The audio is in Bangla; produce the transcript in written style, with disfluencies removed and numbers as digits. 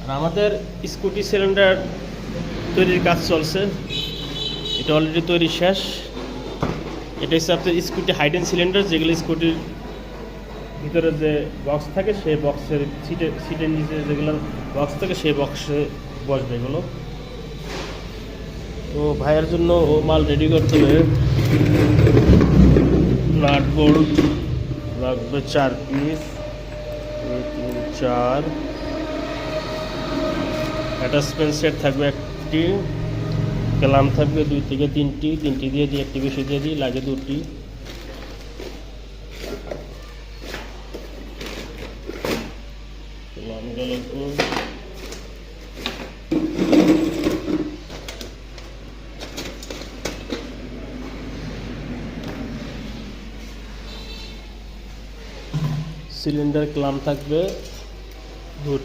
আর আমাদের স্কুটি সিলিন্ডার তৈরির কাজ চলছে, এটা অলরেডি তৈরি শেষ। এটা হচ্ছে আপনার স্কুটি হাইডেন সিলিন্ডার, যেগুলো স্কুটির ভিতরে যে বক্স থাকে সেই বক্সের সিটের নিচে যেগুলো বক্স থাকে সেই বক্সে বসবে এগুলো। তো ভাইয়ের জন্য ও মাল রেডি করতে হবে। নাট বোল্ট লাগবে 4 পিস, 2 3 4। অ্যাটাচমেন্ট সেট থাকবে একটি, ক্লাম থাকবে 2 থেকে 3টি, 3টি দিয়ে দিই, একটি বেশি দিয়ে দিই, লাগে 2টি। সিলিন্ডার ক্লাম থাকবে 2টি।